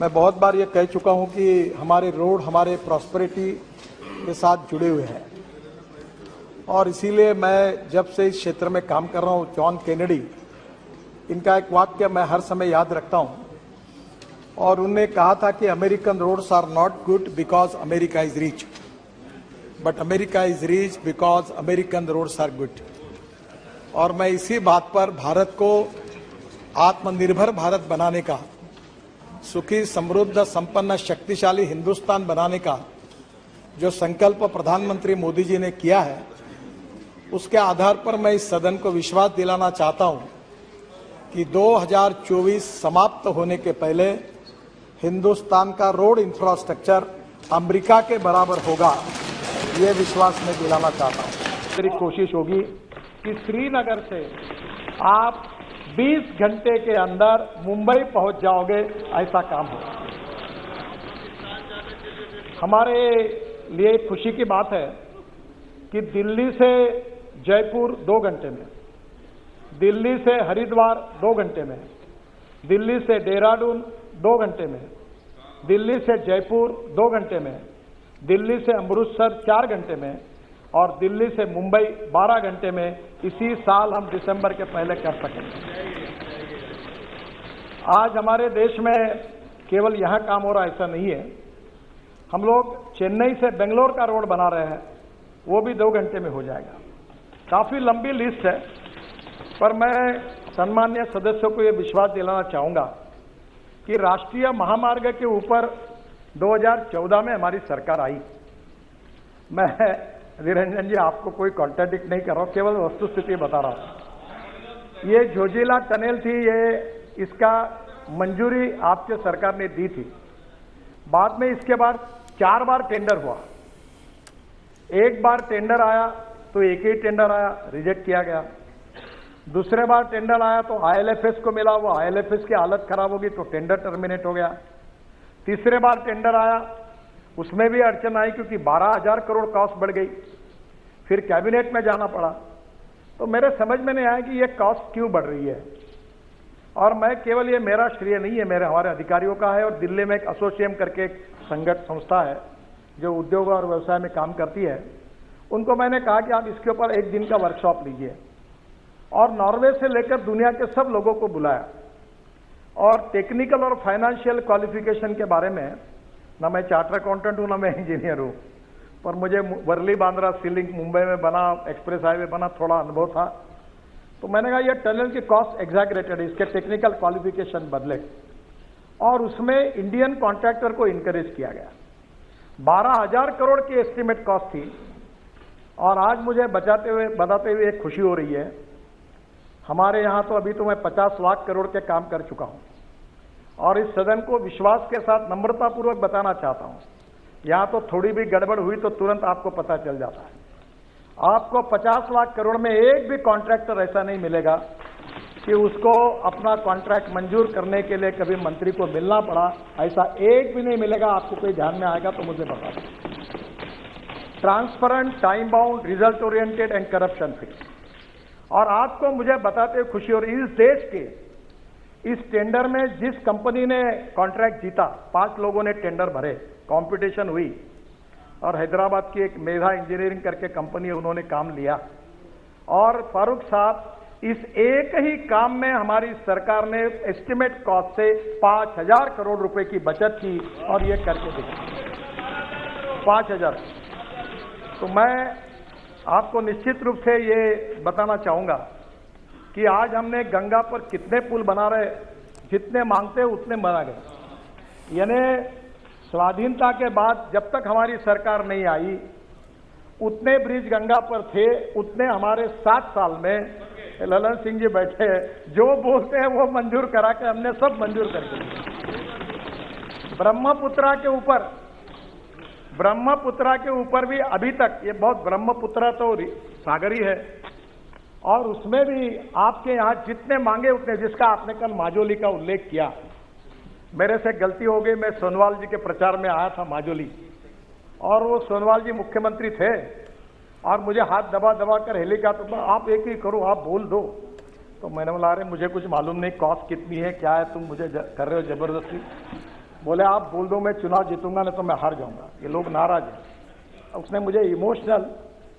मैं बहुत बार ये कह चुका हूं कि हमारे रोड हमारे प्रॉस्पेरिटी के साथ जुड़े हुए हैं और इसीलिए मैं जब से इस क्षेत्र में काम कर रहा हूं, जॉन केनेडी, इनका एक वाक्य मैं हर समय याद रखता हूं और उन्होंने कहा था कि American roads are not good because America is rich, but America is rich because American roads are good. और मैं इसी बात पर भारत को आत्मनिर्भर भारत बनाने का, सुखी समृद्ध संपन्न शक्तिशाली हिंदुस्तान बनाने का जो संकल्प प्रधानमंत्री मोदी जी ने किया है, उसके आधार पर मैं इस सदन को विश्वास दिलाना चाहता हूं कि 2024 समाप्त होने के पहले हिंदुस्तान का रोड इंफ्रास्ट्रक्चर अमेरिका के बराबर होगा, ये विश्वास मैं दिलाना चाहता हूं। मेरी कोशिश होगी कि श्रीनगर से आप 20 घंटे के अंदर मुंबई पहुंच जाओगे, ऐसा काम होगा। हमारे लिए खुशी की बात है कि दिल्ली से जयपुर 2 घंटे में, दिल्ली से हरिद्वार 2 घंटे में, दिल्ली से देहरादून 2 घंटे में, दिल्ली से जयपुर 2 घंटे में, दिल्ली से अमृतसर 4 घंटे में और दिल्ली से मुंबई 12 घंटे में इसी साल हम दिसंबर के पहले कर सकेंगे। आज हमारे देश में केवल यहां काम हो रहा ऐसा नहीं है। हम लोग चेन्नई से बेंगलोर का रोड बना रहे हैं, वो भी 2 घंटे में हो जाएगा। काफी लंबी लिस्ट है, पर मैं सम्मान्य सदस्यों को ये विश्वास दिलाना चाहूंगा कि राष्ट्रीय महामार्ग के ऊपर 2014 में हमारी सरकार आई। मैं निरंजन जी आपको कोई कॉन्ट्राडिक्ट नहीं कर रहा हूं, केवल वस्तुस्थिति बता रहा हूं। ये जोजिला टनल थी, ये इसका मंजूरी आपके सरकार ने दी थी। बाद में इसके बाद 4 बार टेंडर हुआ। एक बार टेंडर आया तो एक ही टेंडर आया, रिजेक्ट किया गया। दूसरे बार टेंडर आया तो आईएलएफएस को मिला, वो आईएलएफएस की हालत खराब होगी तो टेंडर टर्मिनेट हो गया। तीसरे बार टेंडर आया, उसमें भी अड़चन आई क्योंकि 12,000 करोड़ कॉस्ट बढ़ गई। फिर कैबिनेट में जाना पड़ा। तो मेरे समझ में नहीं आया कि ये कॉस्ट क्यों बढ़ रही है। और मैं केवल, ये मेरा श्रेय नहीं है, मेरे हमारे अधिकारियों का है। और दिल्ली में एक एसोसिएम करके एक संस्था है जो उद्योग और व्यवसाय में काम करती है, उनको मैंने कहा कि आप इसके ऊपर एक दिन का वर्कशॉप लीजिए। और नॉर्वे से लेकर दुनिया के सब लोगों को बुलाया और टेक्निकल और फाइनेंशियल क्वालिफिकेशन के बारे में, ना मैं चार्टर अकाउंटेंट हूं ना मैं इंजीनियर हूं, पर मुझे वर्ली बांद्रा सी लिंक मुंबई में बना, एक्सप्रेस हाईवे बना, थोड़ा अनुभव था। तो मैंने कहा ये टनल की कॉस्ट एग्जैगरेटेड है, इसके टेक्निकल क्वालिफिकेशन बदले। और उसमें इंडियन कॉन्ट्रैक्टर को इंकरेज किया गया। 12,000 करोड़ की एस्टीमेट कॉस्ट थी। और आज मुझे बताते हुए एक खुशी हो रही है, हमारे यहां तो अभी तो मैं 50 लाख करोड़ के काम कर चुका हूं। और इस सदन को विश्वास के साथ नम्रतापूर्वक बताना चाहता हूं, यहां तो थोड़ी भी गड़बड़ हुई तो तुरंत आपको पता चल जाता है। आपको 50 लाख करोड़ में एक भी कॉन्ट्रैक्टर ऐसा नहीं मिलेगा कि उसको अपना कॉन्ट्रैक्ट मंजूर करने के लिए कभी मंत्री को मिलना पड़ा, ऐसा एक भी नहीं मिलेगा। आपको कोई ध्यान में आएगा तो मुझे बता दें। Transparent, time bound, result oriented and corruption free. और आपको मुझे बताते हुए खुशी हो रही है, इस देश के इस टेंडर में जिस कंपनी ने कॉन्ट्रैक्ट जीता, 5 लोगों ने टेंडर भरे, कंपटीशन हुई और हैदराबाद की एक मेधा इंजीनियरिंग करके कंपनी है, उन्होंने काम लिया। और फारूक साहब, इस एक ही काम में हमारी सरकार ने एस्टीमेट कॉस्ट से 5,000 करोड़ रुपए की बचत की और ये करके दिखा 5,000। तो मैं आपको निश्चित रूप से ये बताना चाहूंगा कि आज हमने गंगा पर कितने पुल बना रहे, जितने मांगते उतने बना गए। यानी स्वाधीनता के बाद जब तक हमारी सरकार नहीं आई, उतने ब्रिज गंगा पर थे, उतने हमारे 7 साल में ललन सिंह जी बैठे हैं, जो बोलते हैं वो मंजूर करा के हमने सब मंजूर करके दिए। ब्रह्मपुत्रा के ऊपर भी अभी तक ये बहुत, ब्रह्मपुत्रा तो सागर ही है और उसमें भी आपके यहां जितने मांगे उतने, जिसका आपने कल माजोली का उल्लेख किया, मेरे से गलती हो गई, मैं सोनवाल जी के प्रचार में आया था माजोली और वो सोनवाल जी मुख्यमंत्री थे और मुझे हाथ दबा दबा कर हेलीकॉप्टर, आप एक ही करो, आप बोल दो। तो मैंने बोला अरे मुझे कुछ मालूम नहीं कॉस्ट कितनी है क्या है, तुम मुझे कर रहे हो जबरदस्ती। बोले आप बोल दो मैं चुनाव जीतूंगा नहीं तो मैं हार जाऊंगा, ये लोग नाराज हैं। उसने मुझे इमोशनल,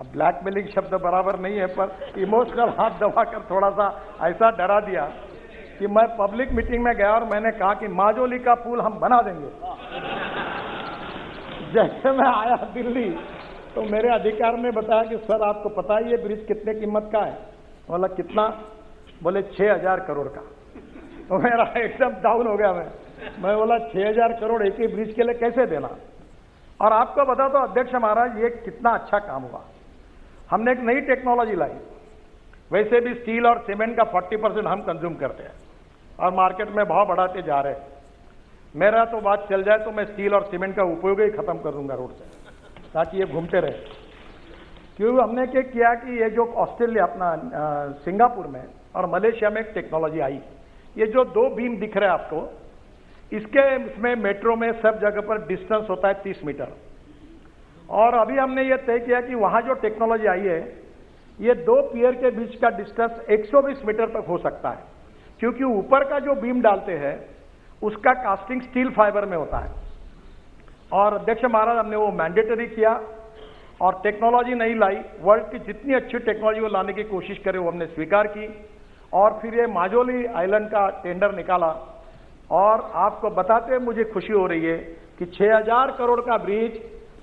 अब ब्लैकमेलिंग शब्द बराबर नहीं है पर इमोशनल हाथ दबाकर थोड़ा सा ऐसा डरा दिया कि मैं पब्लिक मीटिंग में गया और मैंने कहा कि माजोली का पुल हम बना देंगे। जैसे मैं आया दिल्ली तो मेरे अधिकारी ने बताया कि सर आपको पता है ये ब्रिज कितने कीमत का है? बोला कितना? बोले 6,000 करोड़ का। तो मेरा एकदम डाउन हो गया। मैं बोला 6,000 करोड़ एक ही ब्रिज के लिए कैसे देना? और आपको बता दो अध्यक्ष महाराज ये कितना अच्छा काम हुआ। हमने एक नई टेक्नोलॉजी लाई। वैसे भी स्टील और सीमेंट का 40% हम कंज्यूम करते हैं और मार्केट में भाव बढ़ाते जा रहे हैं। मेरा तो बात चल जाए तो मैं स्टील और सीमेंट का उपयोग ही खत्म कर दूंगा रोड से, ताकि ये घूमते रहे। क्योंकि हमने क्या किया कि ये जो ऑस्ट्रेलिया अपना सिंगापुर में और मलेशिया में एक टेक्नोलॉजी आई, ये जो 2 बीम दिख रहे हैं आपको, इसमें मेट्रो में सब जगह पर डिस्टेंस होता है 30 मीटर। और अभी हमने ये तय किया कि वहां जो टेक्नोलॉजी आई है, ये 2 पियर के बीच का डिस्टेंस 120 मीटर तक हो सकता है, क्योंकि ऊपर का जो बीम डालते हैं उसका कास्टिंग स्टील फाइबर में होता है। और अध्यक्ष महाराज हमने वो मैंडेटरी किया और टेक्नोलॉजी नहीं लाई। वर्ल्ड की जितनी अच्छी टेक्नोलॉजी वो लाने की कोशिश करे वो हमने स्वीकार की और फिर ये माजोली आइलैंड का टेंडर निकाला। और आपको बताते हुए मुझे खुशी हो रही है कि 6,000 करोड़ का ब्रिज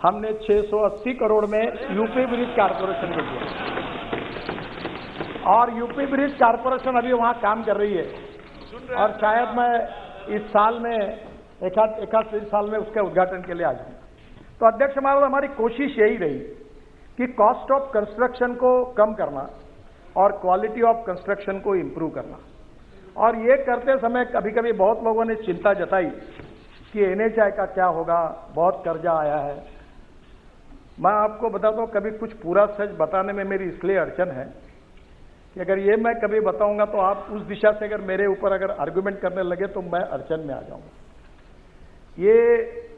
हमने 680 करोड़ में यूपी ब्रिज कारपोरेशन को दिया और यूपी ब्रिज कारपोरेशन अभी वहां काम कर रही है और शायद मैं इस साल में एक साल में उसके उद्घाटन के लिए आ जाऊंगा। तो अध्यक्ष महाराज हमारी कोशिश यही रही कि कॉस्ट ऑफ कंस्ट्रक्शन को कम करना और क्वालिटी ऑफ कंस्ट्रक्शन को इंप्रूव करना। और ये करते समय कभी कभी बहुत लोगों ने चिंता जताई कि एनएचआई का क्या होगा, बहुत कर्जा आया है। मैं आपको बताता हूं, कभी कुछ पूरा सच बताने में मेरी इसलिए अड़चन है कि अगर ये मैं कभी बताऊंगा तो आप उस दिशा से अगर मेरे ऊपर अगर आर्गुमेंट करने लगे तो मैं अड़चन में आ जाऊंगा। ये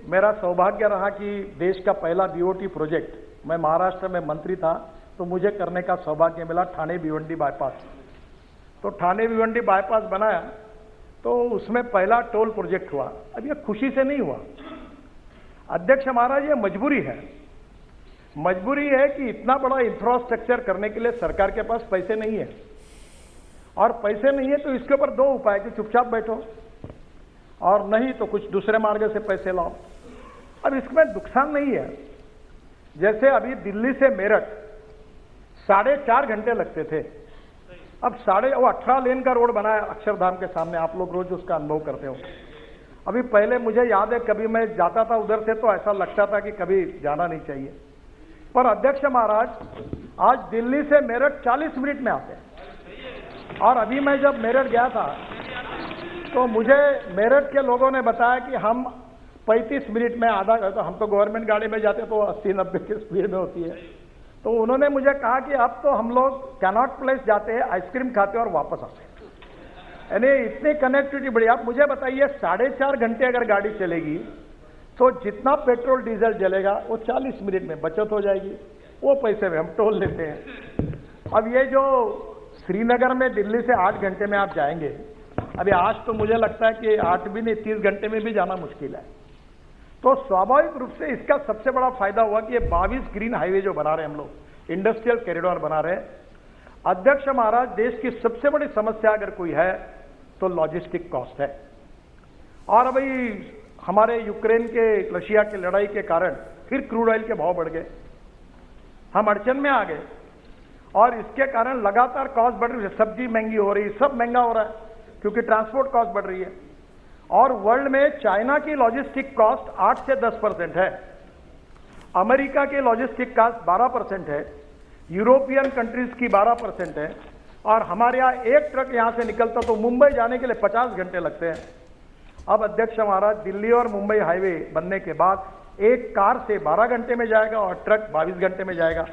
मेरा सौभाग्य रहा कि देश का पहला बीओटी प्रोजेक्ट, मैं महाराष्ट्र में मंत्री था तो मुझे करने का सौभाग्य मिला, ठाणे भिवंडी बाईपास। तो ठाणे भिवंडी बाईपास बनाया तो उसमें पहला टोल प्रोजेक्ट हुआ। अब ये खुशी से नहीं हुआ अध्यक्ष महाराज, ये मजबूरी है। मजबूरी है कि इतना बड़ा इंफ्रास्ट्रक्चर करने के लिए सरकार के पास पैसे नहीं है और पैसे नहीं है तो इसके ऊपर 2 उपाय कि चुपचाप बैठो और नहीं तो कुछ दूसरे मार्ग से पैसे लाओ। अब इसमें नुकसान नहीं है। जैसे अभी दिल्ली से मेरठ 4.5 घंटे लगते थे, अब 18 लेन का रोड बनाया अक्षरधाम के सामने, आप लोग रोज उसका अनुभव करते हो। अभी पहले मुझे याद है कभी मैं जाता था उधर से तो ऐसा लगता था कि कभी जाना नहीं चाहिए, पर अध्यक्ष महाराज आज दिल्ली से मेरठ 40 मिनट में आते हैं। और अभी मैं जब मेरठ गया था तो मुझे मेरठ के लोगों ने बताया कि हम 35 मिनट में आधा, तो हम तो गवर्नमेंट गाड़ी में जाते तो 80-90 की स्पीड में होती है। तो उन्होंने मुझे कहा कि अब तो हम लोग कैनॉट प्लेस जाते हैं, आइसक्रीम खाते हैं और वापस आते हैं। यानी इतनी कनेक्टिविटी बढ़ी। आप मुझे बताइए 4.5 घंटे अगर गाड़ी चलेगी तो जितना पेट्रोल डीजल जलेगा वो 40 मिनट में बचत हो जाएगी, वो पैसे में हम टोल लेते हैं। अब ये जो श्रीनगर में दिल्ली से 8 घंटे में आप जाएंगे, अभी आज तो मुझे लगता है कि 8 भी नहीं 30 घंटे में भी जाना मुश्किल है। तो स्वाभाविक रूप से इसका सबसे बड़ा फायदा हुआ कि ये 22 ग्रीन हाईवे जो बना रहे हैं हम लोग, इंडस्ट्रियल कॉरिडोर बना रहे हैं। अध्यक्ष महाराज देश की सबसे बड़ी समस्या अगर कोई है तो लॉजिस्टिक कॉस्ट है। और अभी हमारे यूक्रेन के रशिया की लड़ाई के कारण फिर क्रूड ऑयल के भाव बढ़ गए, हम अड़चन में आ गए और इसके कारण लगातार कॉस्ट बढ़ रही है। सब्जी महंगी हो रही है, सब महंगा हो रहा है क्योंकि ट्रांसपोर्ट कॉस्ट बढ़ रही है। और वर्ल्ड में चाइना की लॉजिस्टिक कॉस्ट 8 से 10% है, अमेरिका की लॉजिस्टिक कॉस्ट 12% है, यूरोपियन कंट्रीज की 12% है और हमारे यहाँ एक ट्रक यहां से निकलता तो मुंबई जाने के लिए 50 घंटे लगते हैं। अब अध्यक्ष महाराज दिल्ली और मुंबई हाईवे बनने के बाद एक कार से 12 घंटे में जाएगा और ट्रक 22 घंटे में जाएगा।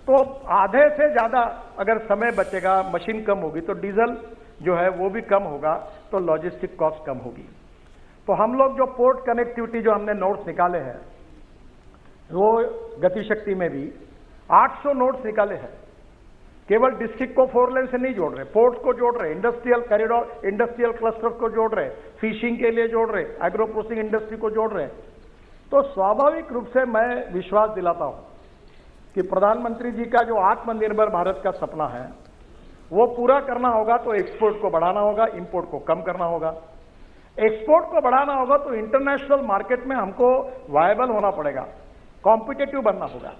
तो आधे से ज्यादा अगर समय बचेगा, मशीन कम होगी तो डीजल जो है वो भी कम होगा, तो लॉजिस्टिक कॉस्ट कम होगी। तो हम लोग जो पोर्ट कनेक्टिविटी जो हमने नोट्स निकाले हैं, वो गतिशक्ति में भी 800 नोट्स निकाले हैं केवल डिस्ट्रिक्ट को 4 लेन से नहीं जोड़ रहे, पोर्ट को जोड़ रहे, इंडस्ट्रियल कॉरिडोर, इंडस्ट्रियल क्लस्टर को जोड़ रहे, फिशिंग के लिए जोड़ रहे, एग्रो प्रोसेसिंग इंडस्ट्री को जोड़ रहे। तो स्वाभाविक रूप से मैं विश्वास दिलाता हूं कि प्रधानमंत्री जी का जो आत्मनिर्भर भारत का सपना है वो पूरा करना होगा तो एक्सपोर्ट को बढ़ाना होगा, इंपोर्ट को कम करना होगा। एक्सपोर्ट को बढ़ाना होगा तो इंटरनेशनल मार्केट में हमको वायबल होना पड़ेगा, कॉम्पिटिटिव बनना होगा।